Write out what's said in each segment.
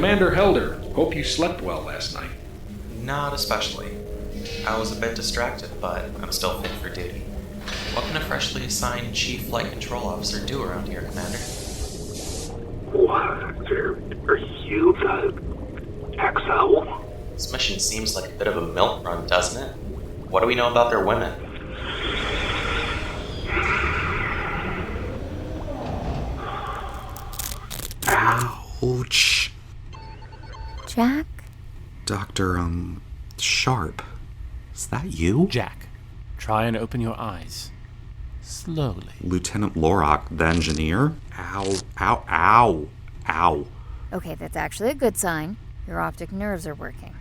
Commander Helder, hope you slept well last night. Not especially. I was a bit distracted, but I'm still fit for duty. What can a freshly assigned Chief Flight Control Officer do around here, Commander? What? Are you the XO? This mission seems like a bit of a milk run, doesn't it? What do we know about their women? Ouch. Jack? Dr. Sharp. Is that you? Jack, try and open your eyes. Slowly. Lieutenant Lorak, the engineer? Ow, ow, ow, ow. Okay, that's actually a good sign. Your optic nerves are working.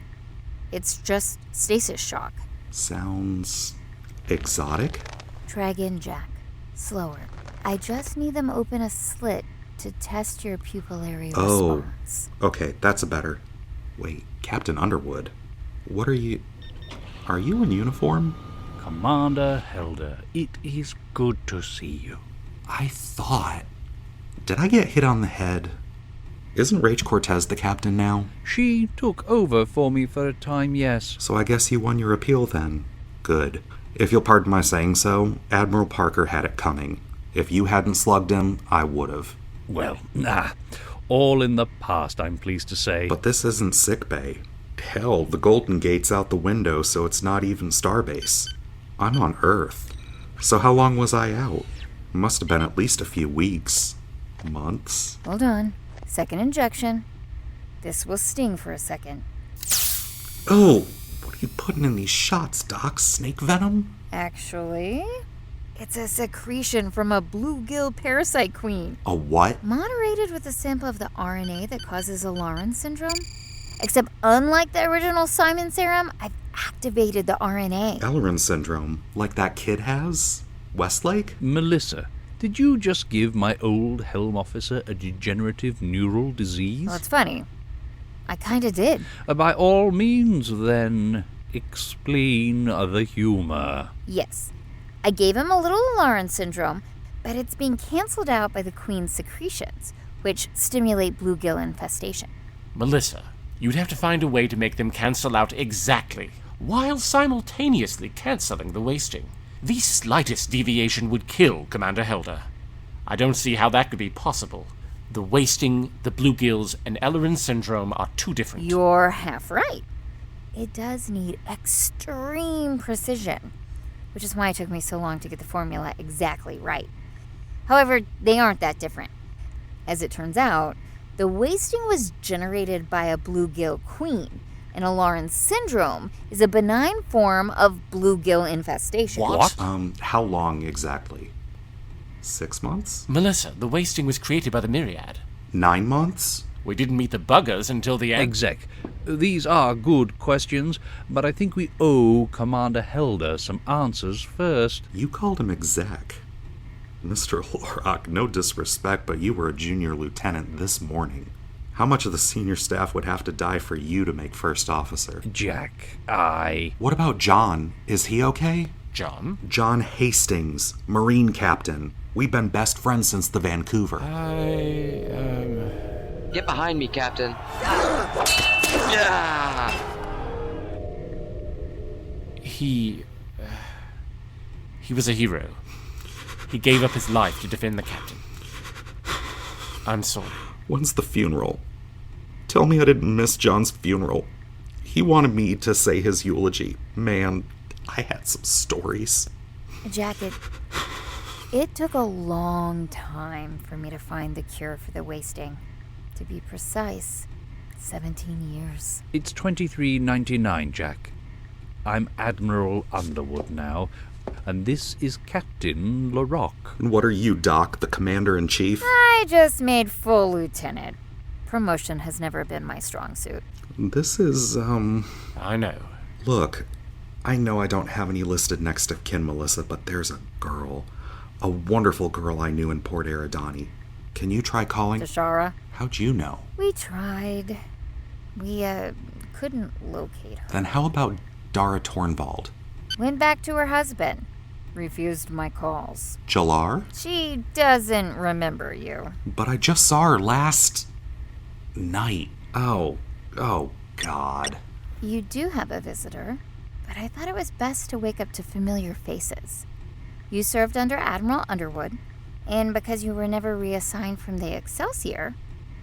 It's just stasis shock. Sounds exotic? Try again, Jack. Slower. I just need them open a slit to test your pupillary response. Okay, that's better. Wait, Captain Underwood, what are you... Are you in uniform? Commander Helder, it is good to see you. I thought... Did I get hit on the head? Isn't Rach Cortez the captain now? She took over for me for a time, yes. So I guess you won your appeal then. Good. If you'll pardon my saying so, Admiral Parker had it coming. If you hadn't slugged him, I would've. Well, all in the past, I'm pleased to say. But this isn't sickbay. Hell, the Golden Gate's out the window, so it's not even Starbase. I'm on Earth. So how long was I out? Must have been at least a few weeks. Months? Hold on. Second injection. This will sting for a second. Oh, what are you putting in these shots, Doc? Snake venom? Actually, it's a secretion from a bluegill parasite queen. A what? Moderated with a sample of the RNA that causes Alarm syndrome. Except unlike the original Simon serum, I've activated the RNA. Ellerin syndrome, like that kid has? Westlake? Melissa, did you just give my old helm officer a degenerative neural disease? Well, it's funny. I kinda did. By all means, then, explain the humor. Yes. I gave him a little Alarm syndrome, but it's being canceled out by the queen's secretions, which stimulate bluegill infestation. Melissa, you'd have to find a way to make them cancel out exactly, while simultaneously canceling the wasting. The slightest deviation would kill Commander Helder. I don't see how that could be possible. The wasting, the bluegills, and Ellerin syndrome are too different. You're half right. It does need extreme precision, which is why it took me so long to get the formula exactly right. However, they aren't that different. As it turns out, the wasting was generated by a bluegill queen, and Alarm syndrome is a benign form of bluegill infestation. What? How long exactly? 6 months? Melissa, the wasting was created by the Myriad. 9 months? We didn't meet the buggers until the end. Exec, these are good questions, but I think we owe Commander Helder some answers first. You called him exec. Mr. Lorak, no disrespect, but you were a junior lieutenant this morning. How much of the senior staff would have to die for you to make first officer? Jack, What about John? Is he okay? John? John Hastings, Marine Captain. We've been best friends since the Vancouver. Get behind me, Captain. He was a hero. He gave up his life to defend the captain. I'm sorry. When's the funeral? Tell me I didn't miss John's funeral. He wanted me to say his eulogy. Man, I had some stories. Jack, it took a long time for me to find the cure for the wasting. To be precise, 17 years. it's 2399, Jack. I'm Admiral Underwood now, and this is Captain Lorak. And what are you, Doc, the Commander-in-Chief? I just made full lieutenant. Promotion has never been my strong suit. This is, I know. Look, I know I don't have any listed next of kin, Melissa, but there's a girl. A wonderful girl I knew in Port Eridani. Can you try calling? Dashara? How'd you know? We tried. We, couldn't locate her. Then how about Dara Tornvald? Went back to her husband. Refused my calls. Jalar? She doesn't remember you. But I just saw her last night. Oh, God. You do have a visitor, but I thought it was best to wake up to familiar faces. You served under Admiral Underwood, and because you were never reassigned from the Excelsior,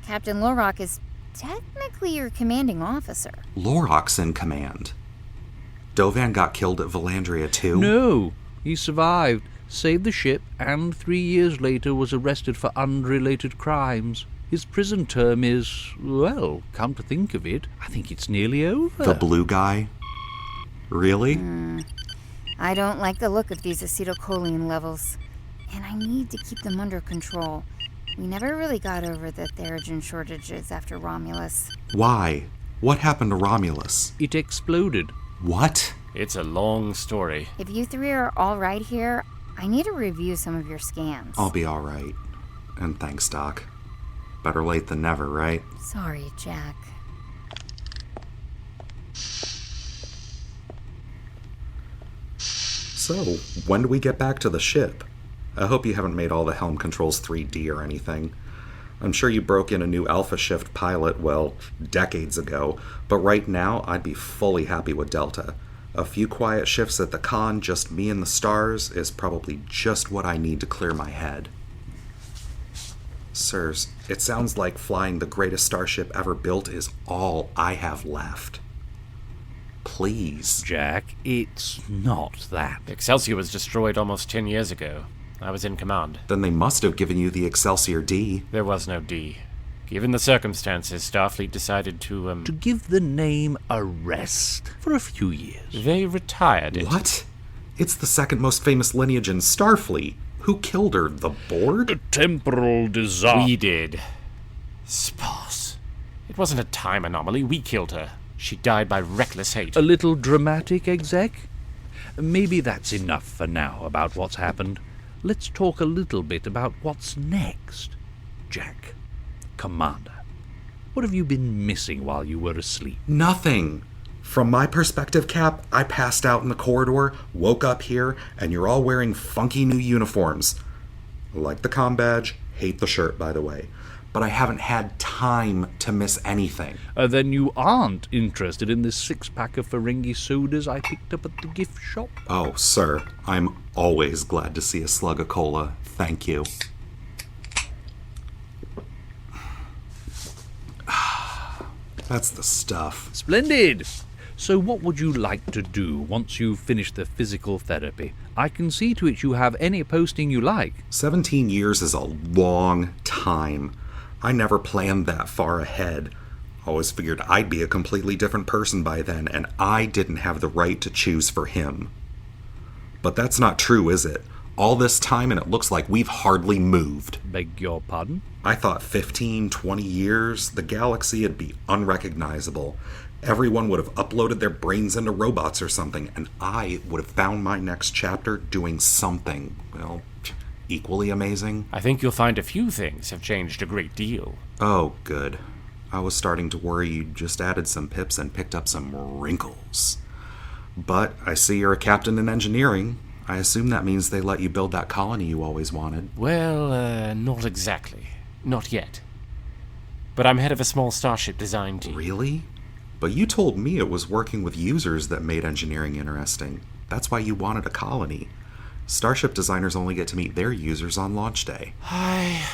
Captain Lorrock is technically your commanding officer. Lorrock's in command. Dovan got killed at Valandria too? No, he survived, saved the ship, and 3 years later was arrested for unrelated crimes. His prison term is, well, come to think of it, I think it's nearly over. The blue guy? Really? I don't like the look of these acetylcholine levels, and I need to keep them under control. We never really got over the Theragen shortages after Romulus. Why? What happened to Romulus? It exploded. What? It's a long story. If you three are all right here, I need to review some of your scans. I'll be all right. And thanks, Doc. Better late than never, right? Sorry, Jack. So, when do we get back to the ship? I hope you haven't made all the helm controls 3D or anything. I'm sure you broke in a new Alpha Shift pilot, well, decades ago, but right now I'd be fully happy with Delta. A few quiet shifts at the con, just me and the stars, is probably just what I need to clear my head. Sirs, it sounds like flying the greatest starship ever built is all I have left. Please. Jack, it's not that. Excelsior was destroyed almost 10 years ago. I was in command. Then they must have given you the Excelsior D. There was no D. Given the circumstances, Starfleet decided to give the name a rest for a few years. They retired it. What? It's the second most famous lineage in Starfleet. Who killed her? The board? Temporal disaster. We did. Sparse. It wasn't a time anomaly. We killed her. She died by reckless hate. A little dramatic, exec? Maybe that's enough for now about what's happened. Let's talk a little bit about what's next. Jack, Commander, what have you been missing while you were asleep? Nothing. From my perspective, Cap, I passed out in the corridor, woke up here, and you're all wearing funky new uniforms. Like the comm badge, hate the shirt, by the way. But I haven't had time to miss anything. Then you aren't interested in this 6-pack of Ferengi sodas I picked up at the gift shop? Oh, sir, I'm always glad to see a slug of cola. Thank you. That's the stuff. Splendid! So what would you like to do once you've finished the physical therapy? I can see to it you have any posting you like. 17 years is a long time. I never planned that far ahead. Always figured I'd be a completely different person by then, and I didn't have the right to choose for him. But that's not true, is it? All this time and it looks like we've hardly moved. Beg your pardon? I thought 15, 20 years, the galaxy would be unrecognizable. Everyone would have uploaded their brains into robots or something, and I would have found my next chapter doing something, well, equally amazing. I think you'll find a few things have changed a great deal. Oh, good. I was starting to worry you just added some pips and picked up some wrinkles. But I see you're a captain in engineering. I assume that means they let you build that colony you always wanted. Well, not exactly. Not yet. But I'm head of a small starship design team. Really? But you told me it was working with users that made engineering interesting. That's why you wanted a colony. Starship designers only get to meet their users on launch day. At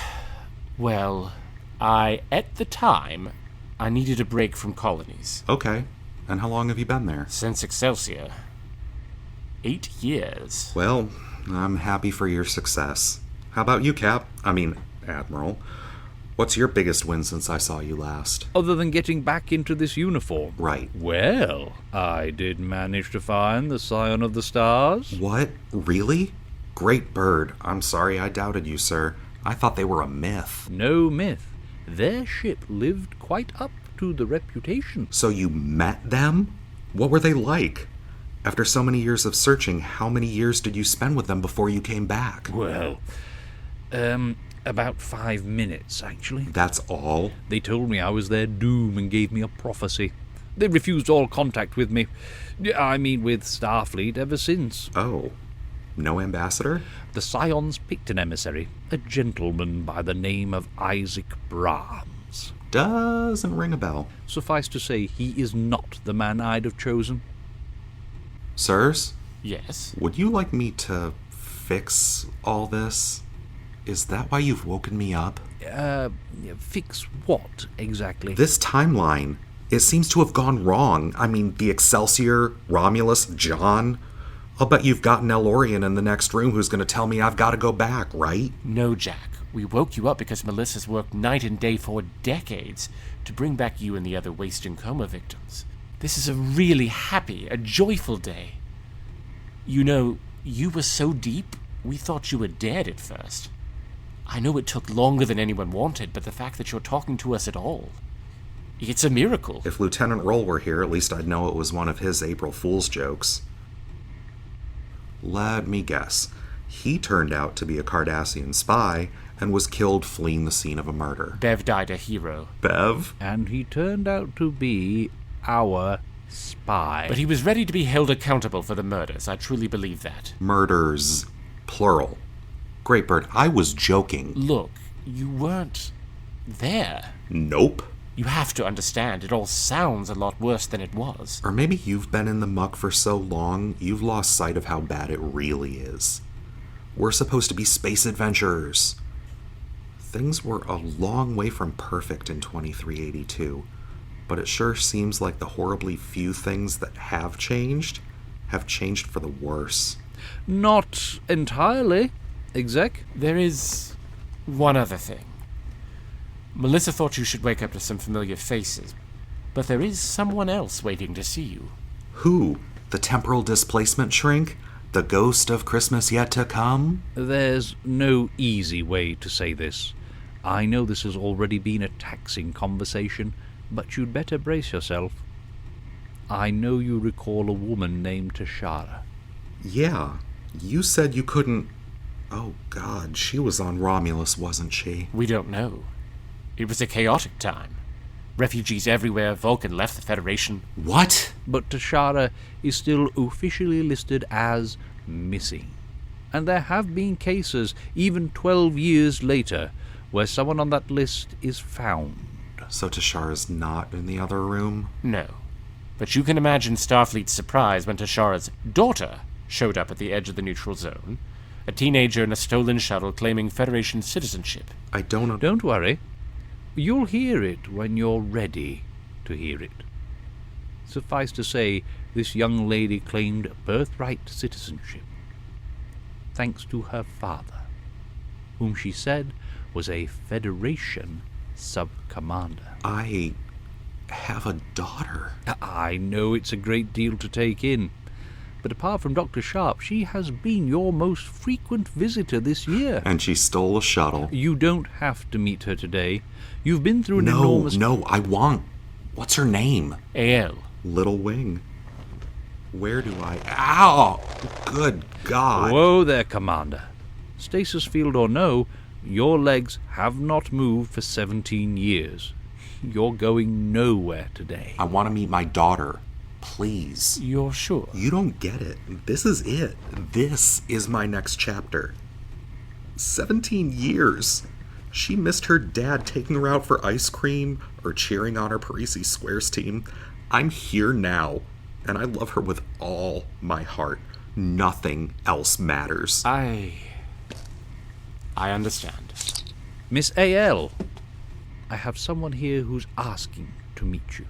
the time, I needed a break from colonies. Okay. And how long have you been there? Since Excelsior. 8 years. Well, I'm happy for your success. How about you, Admiral? What's your biggest win since I saw you last? Other than getting back into this uniform? Right. Well, I did manage to find the Scion of the Stars. What? Really? Great bird. I'm sorry I doubted you, sir. I thought they were a myth. No myth. Their ship lived quite up to the reputation. So you met them? What were they like? After so many years of searching, how many years did you spend with them before you came back? Well, about 5 minutes, actually. That's all? They told me I was their doom and gave me a prophecy. They refused all contact with me. I mean, with Starfleet ever since. Oh. No ambassador? The Scions picked an emissary, a gentleman by the name of Isaac Brahms. Doesn't ring a bell. Suffice to say, he is not the man I'd have chosen. Sirs, Yes? would you like me to fix all this? Is that why you've woken me up? Fix what, exactly? This timeline, it seems to have gone wrong. I mean, the Excelsior, Romulus, John. I'll bet you've got an Elorian in the next room who's going to tell me I've got to go back, right? No, Jack. We woke you up because Melissa's worked night and day for decades to bring back you and the other waste and coma victims. This is a really happy, a joyful day. You know, you were so deep, we thought you were dead at first. I know it took longer than anyone wanted, but the fact that you're talking to us at all, it's a miracle. If Lieutenant Roll were here, at least I'd know it was one of his April Fool's jokes. Let me guess. He turned out to be a Cardassian spy and was killed fleeing the scene of a murder. Bev died a hero. Bev? And he turned out to be our spy. But he was ready to be held accountable for the murders. I truly believe that. Murders. Plural. Great Bird, I was joking. Look, you weren't there. Nope. You have to understand, it all sounds a lot worse than it was. Or maybe you've been in the muck for so long, you've lost sight of how bad it really is. We're supposed to be space adventurers. Things were a long way from perfect in 2382, but it sure seems like the horribly few things that have changed for the worse. Not entirely, Exec. There is one other thing. Melissa thought you should wake up to some familiar faces, but there is someone else waiting to see you. Who? The temporal displacement shrink? The ghost of Christmas yet to come? There's no easy way to say this. I know this has already been a taxing conversation, but you'd better brace yourself. I know you recall a woman named Tashara. Yeah, you said you couldn't... Oh God, she was on Romulus, wasn't she? We don't know. It was a chaotic time. Refugees everywhere, Vulcan left the Federation. What? But Tashara is still officially listed as missing. And there have been cases, even 12 years later, where someone on that list is found. So Tashara's not in the other room? No. But you can imagine Starfleet's surprise when Tashara's daughter showed up at the edge of the neutral zone, a teenager in a stolen shuttle claiming Federation citizenship. I don't know. Don't worry. You'll hear it when you're ready to hear it. Suffice to say, this young lady claimed birthright citizenship, thanks to her father, whom she said was a Federation sub-commander. I have a daughter. I know it's a great deal to take in, but apart from Dr. Sharp, she has been your most frequent visitor this year. And she stole a shuttle. You don't have to meet her today. You've been through an enormous... No, I want... What's her name? AL. Little Wing. Where do I... Ow! Good God. Whoa there, Commander. Stasis field or no, your legs have not moved for 17 years. You're going nowhere today. I want to meet my daughter. Please. You're sure? You don't get it. This is it. This is my next chapter. 17 years. She missed her dad taking her out for ice cream or cheering on her Parisi Squares team. I'm here now, and I love her with all my heart. Nothing else matters. I understand. Miss A.L., I have someone here who's asking to meet you.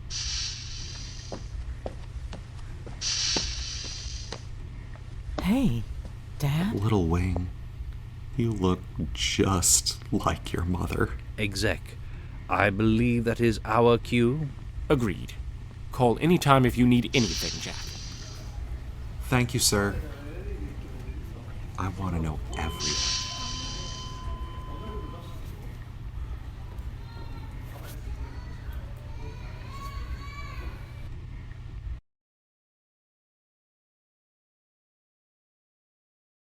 Hey, Dad? Little Wing, you look just like your mother. Exec, I believe that is our cue. Agreed. Call any time if you need anything, Jack. Thank you, sir. I want to know everything.